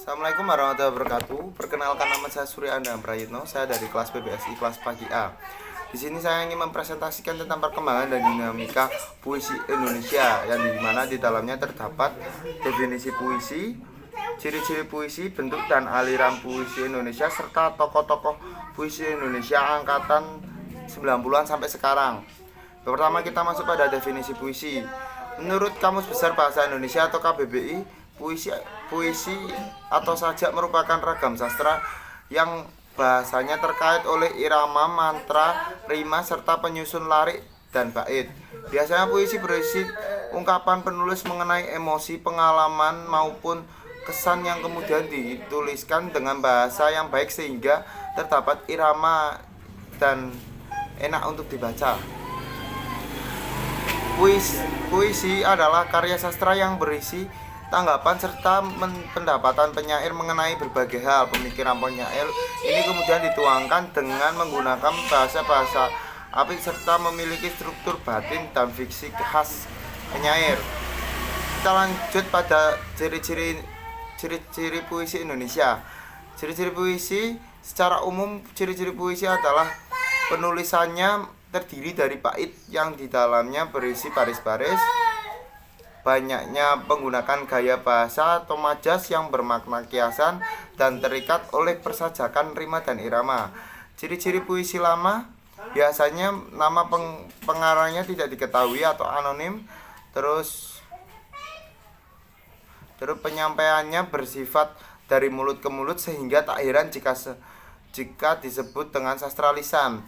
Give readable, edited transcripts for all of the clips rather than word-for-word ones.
Assalamualaikum warahmatullahi wabarakatuh. Perkenalkan, nama saya Surya Andam Prayitno. Saya dari kelas PBSI kelas pagi A. Di sini saya ingin mempresentasikan tentang perkembangan dan dinamika puisi Indonesia, yang dimana di dalamnya terdapat definisi puisi, ciri-ciri puisi, bentuk dan aliran puisi Indonesia, serta tokoh-tokoh puisi Indonesia angkatan 90-an sampai sekarang. Pertama, kita masuk pada definisi puisi. Menurut Kamus Besar Bahasa Indonesia atau KBBI, puisi atau sajak merupakan ragam sastra yang bahasanya terkait oleh irama, mantra, rima, serta penyusun larik dan bait. Biasanya puisi berisi ungkapan penulis mengenai emosi, pengalaman, maupun kesan yang kemudian dituliskan dengan bahasa yang baik sehingga terdapat irama dan enak untuk dibaca. Puisi adalah karya sastra yang berisi tanggapan serta pendapatan penyair mengenai berbagai hal. Pemikiran penyair ini kemudian dituangkan dengan menggunakan bahasa-bahasa apik serta memiliki struktur batin dan fiksi khas penyair. Kita lanjut pada ciri-ciri puisi Indonesia. Ciri-ciri puisi secara umum, ciri-ciri puisi adalah penulisannya terdiri dari bait yang di dalamnya berisi baris-baris, banyaknya menggunakan gaya bahasa atau majas yang bermakna kiasan dan terikat oleh persajakan rima dan irama. Ciri-ciri puisi lama, biasanya nama pengarangnya tidak diketahui atau anonim, terus penyampaiannya bersifat dari mulut ke mulut sehingga tak heran jika disebut dengan sastra lisan.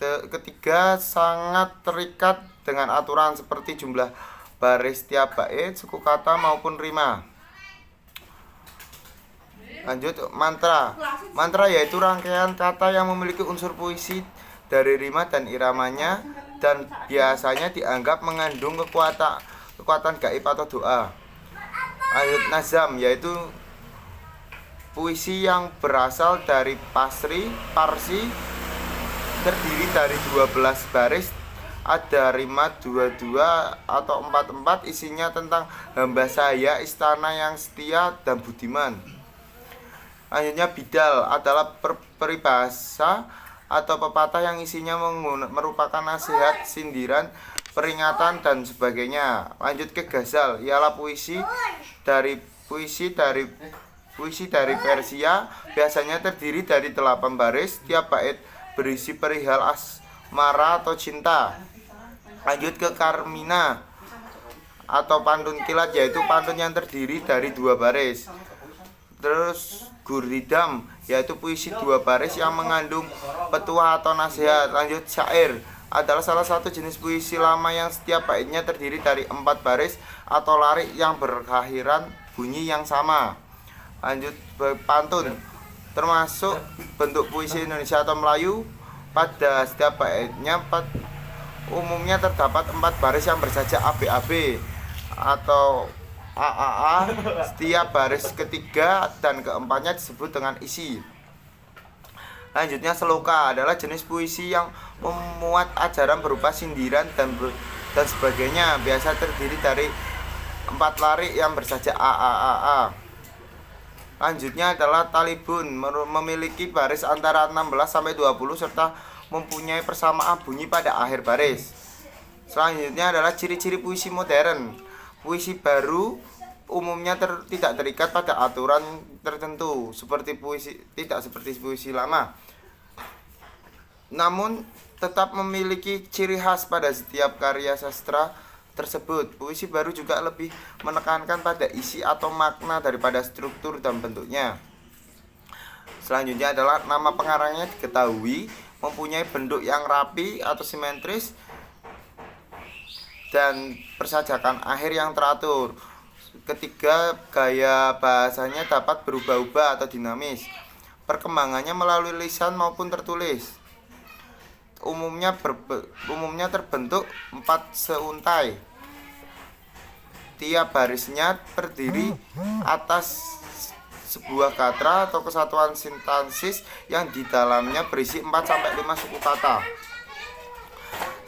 Ketiga, sangat terikat dengan aturan seperti jumlah baris tiap bait, suku kata maupun rima. Lanjut, mantra. Mantra yaitu rangkaian kata yang memiliki unsur puisi dari rima dan iramanya dan biasanya dianggap mengandung kekuatan gaib atau doa. Lanjut, nazam yaitu puisi yang berasal dari Parsi, terdiri dari 12 baris, ada rima 22 atau 44, isinya tentang hamba saya, istana yang setia dan budiman. Lanjutnya, bidal adalah peribahasa atau pepatah yang isinya merupakan nasihat, sindiran, peringatan dan sebagainya. Lanjut ke ghazal, ialah puisi dari Persia, biasanya terdiri dari 8 baris, tiap bait berisi perihal asmara atau cinta. Lanjut ke karmina atau pantun kilat, yaitu pantun yang terdiri dari 2 baris. Terus guridam yaitu puisi 2 baris yang mengandung petuah atau nasihat. Lanjut, syair adalah salah satu jenis puisi lama yang setiap baitnya terdiri dari 4 baris atau larik yang berakhiran bunyi yang sama. Lanjut, pantun termasuk bentuk puisi Indonesia atau Melayu. Pada setiap baitnya umumnya terdapat 4 baris yang bersajak ABAB atau AAA. Setiap baris ketiga dan keempatnya disebut dengan isi. Lanjutnya, seloka adalah jenis puisi yang memuat ajaran berupa sindiran dan sebagainya, biasa terdiri dari 4 larik yang bersajak AAA. Lanjutnya adalah talibun, memiliki baris antara 16 sampai 20 serta mempunyai persamaan bunyi pada akhir baris. Selanjutnya adalah ciri-ciri puisi modern. Puisi baru umumnya tidak terikat pada aturan tertentu tidak seperti puisi lama. Namun tetap memiliki ciri khas pada setiap karya sastra tersebut. Puisi baru juga lebih menekankan pada isi atau makna daripada struktur dan bentuknya. Selanjutnya adalah nama pengarangnya diketahui, mempunyai bentuk yang rapi atau simetris, dan persajakan akhir yang teratur. Ketiga, gaya bahasanya dapat berubah-ubah atau dinamis. Perkembangannya melalui lisan maupun tertulis. Umumnya terbentuk 4 seuntai. Tiap barisnya terdiri atas sebuah gatra atau kesatuan sintaksis yang di dalamnya berisi 4 sampai 5 suku kata.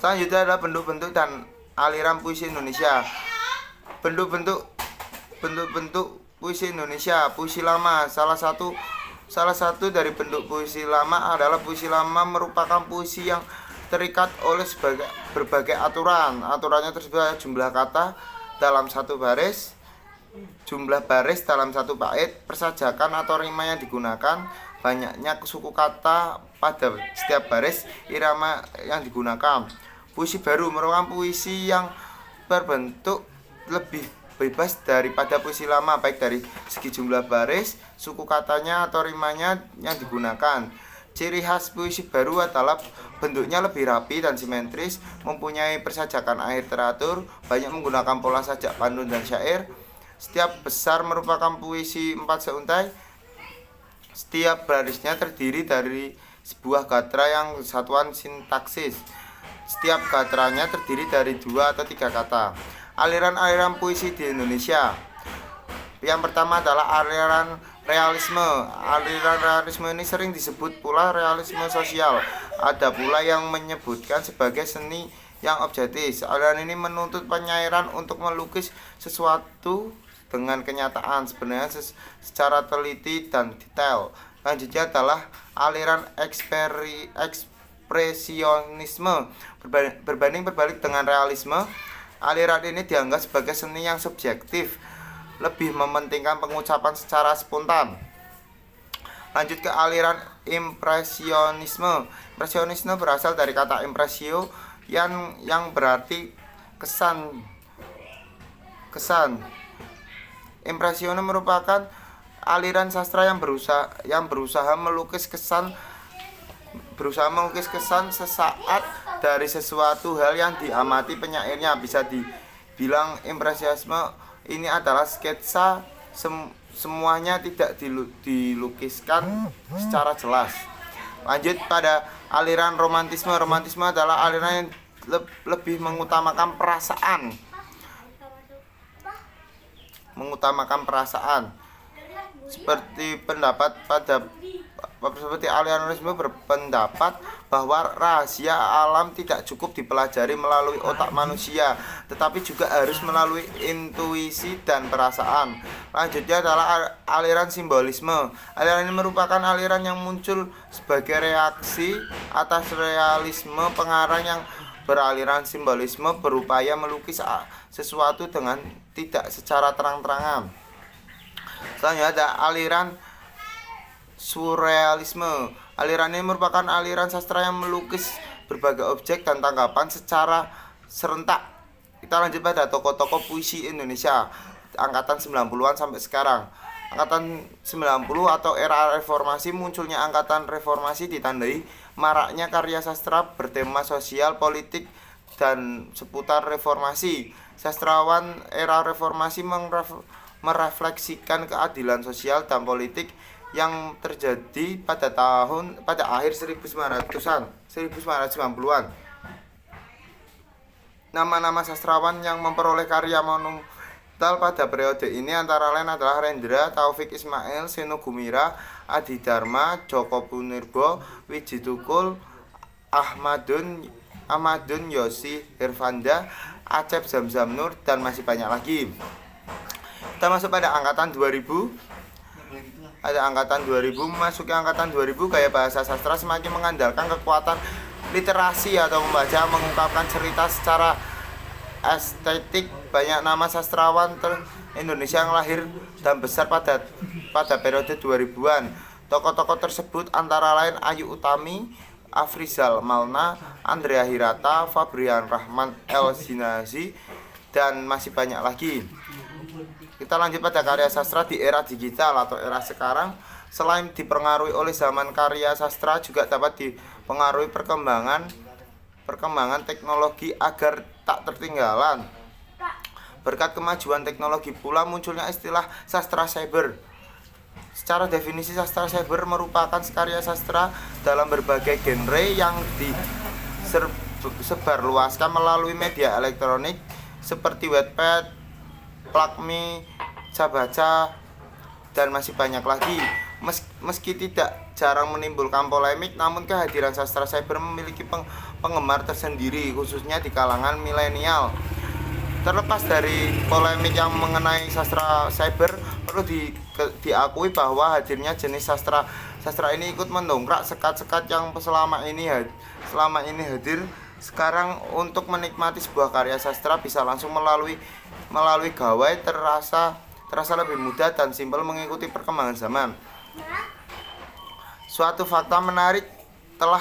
Selanjutnya adalah bentuk-bentuk dan aliran puisi Indonesia. Bentuk-bentuk puisi Indonesia. Puisi lama. Salah satu dari bentuk puisi lama adalah puisi lama merupakan puisi yang terikat oleh berbagai aturan. Aturannya tersebut jumlah kata dalam satu baris, jumlah baris dalam satu bait, persajakan atau rima yang digunakan, banyaknya suku kata pada setiap baris, irama yang digunakan. Puisi baru merupakan puisi yang berbentuk lebih bebas daripada puisi lama, baik dari segi jumlah baris, suku katanya atau rimanya yang digunakan. Ciri khas puisi baru adalah bentuknya lebih rapi dan simetris, mempunyai persajakan akhir teratur, banyak menggunakan pola sajak, pantun, dan syair. Setiap besar merupakan puisi 4 seuntai. Setiap barisnya terdiri dari sebuah gatra yang satuan sintaksis. Setiap gatranya terdiri dari 2 atau 3 kata. Aliran-aliran puisi di Indonesia. Yang pertama adalah aliran realisme. Aliran realisme ini sering disebut pula realisme sosial. Ada pula yang menyebutkan sebagai seni yang objektif. Aliran ini menuntut penyairan untuk melukis sesuatu dengan kenyataan sebenarnya secara teliti dan detail. Selanjutnya adalah aliran ekspresionisme. Berbalik dengan realisme, aliran ini dianggap sebagai seni yang subjektif, lebih mementingkan pengucapan secara spontan. Lanjut ke aliran impresionisme. Impresionisme berasal dari kata impresio yang berarti kesan. Impresionisme merupakan aliran sastra yang berusaha melukis kesan sesaat dari sesuatu hal yang diamati penyairnya. Bisa dibilang impresionisme ini adalah sketsa, semuanya tidak dilukiskan secara jelas. Lanjut pada aliran romantisme. Romantisme adalah aliran yang lebih mengutamakan perasaan. Seperti alianisme berpendapat bahwa rahasia alam tidak cukup dipelajari melalui otak manusia, tetapi juga harus melalui intuisi dan perasaan. Lanjutnya adalah aliran simbolisme. Aliran ini merupakan aliran yang muncul sebagai reaksi atas realisme. Pengarang yang beraliran simbolisme berupaya melukis sesuatu dengan tidak secara terang-terangan. Selanjutnya ada aliran surrealisme. Aliran ini merupakan aliran sastra yang melukis berbagai objek dan tanggapan secara serentak. Kita lanjut pada tokoh-tokoh puisi Indonesia angkatan 90-an sampai sekarang. Angkatan 90 atau era reformasi. Munculnya angkatan reformasi ditandai maraknya karya sastra bertema sosial, politik, dan seputar reformasi. Sastrawan era reformasi merefleksikan keadilan sosial dan politik yang terjadi pada akhir 1990-an. Nama-nama sastrawan yang memperoleh karya monumental pada periode ini antara lain adalah Rendra, Taufik Ismail, Seno Gumira, Adi Dharma, Joko Punirbo, Wiji Tukul, Ahmadun Yosi Hirvanda, Acep Zamzam Nur, dan masih banyak lagi. Kita masuk pada angkatan 2000. Ada angkatan 2000. Memasuki angkatan 2000, gaya bahasa sastra semakin mengandalkan kekuatan literasi atau membaca, mengungkapkan cerita secara estetik. Banyak nama sastrawan Indonesia yang lahir dan besar pada periode 2000-an. Tokoh-tokoh tersebut antara lain Ayu Utami, Afrizal Malna, Andrea Hirata, Fabrian Rahman, El Zinazi, dan masih banyak lagi. Kita lanjut pada karya sastra di era digital atau era sekarang. Selain dipengaruhi oleh zaman karya sastra, juga dapat dipengaruhi perkembangan teknologi agar tak tertinggalan. Berkat kemajuan teknologi pula munculnya istilah sastra cyber. Secara definisi, sastra cyber merupakan karya sastra dalam berbagai genre yang disebarluaskan melalui media elektronik seperti Wattpad, Plakme, Cabaca, dan masih banyak lagi. Meski tidak jarang menimbulkan polemik, namun kehadiran sastra cyber memiliki penggemar tersendiri, khususnya di kalangan milenial. Terlepas dari polemik yang mengenai sastra cyber, Perlu diakui bahwa hadirnya jenis sastra ini ikut mendongkrak sekat-sekat yang selama ini hadir. Sekarang untuk menikmati sebuah karya sastra bisa langsung melalui gawai, terasa lebih mudah dan simpel mengikuti perkembangan zaman. Suatu fakta menarik, telah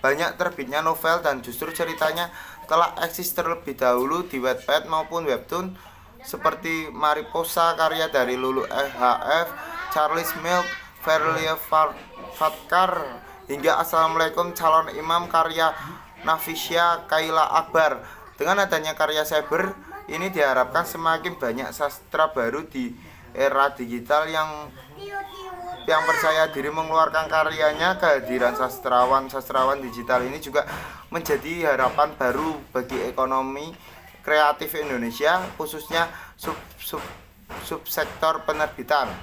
banyak terbitnya novel dan justru ceritanya telah eksis terlebih dahulu di Wattpad maupun Webtoon, seperti Mariposa karya dari Lulu HF, Charles Milk, Verlia Fatkar, hingga Assalamualaikum Calon Imam karya Nafisya Kaila Akbar. Dengan adanya karya cyber ini diharapkan semakin banyak sastra baru di era digital yang percaya diri mengeluarkan karyanya. Kehadiran sastrawan digital ini juga menjadi harapan baru bagi ekonomi kreatif Indonesia, khususnya subsektor penerbitan.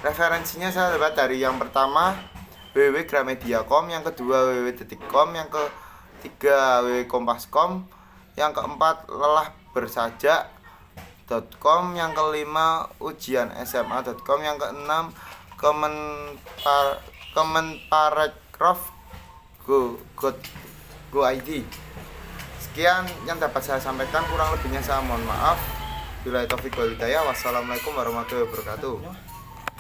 Referensinya saya dapat dari yang pertama www.gramedia.com, yang kedua www.detik.com, yang ketiga www.kompas.com, yang keempat lelahbersajak.com, yang kelima ujiansma.com, yang keenam Kemenparekraf.go.id. Sekian yang dapat saya sampaikan, kurang lebihnya saya mohon maaf. Bila taufik wal hidayah. Wassalamualaikum warahmatullahi wabarakatuh.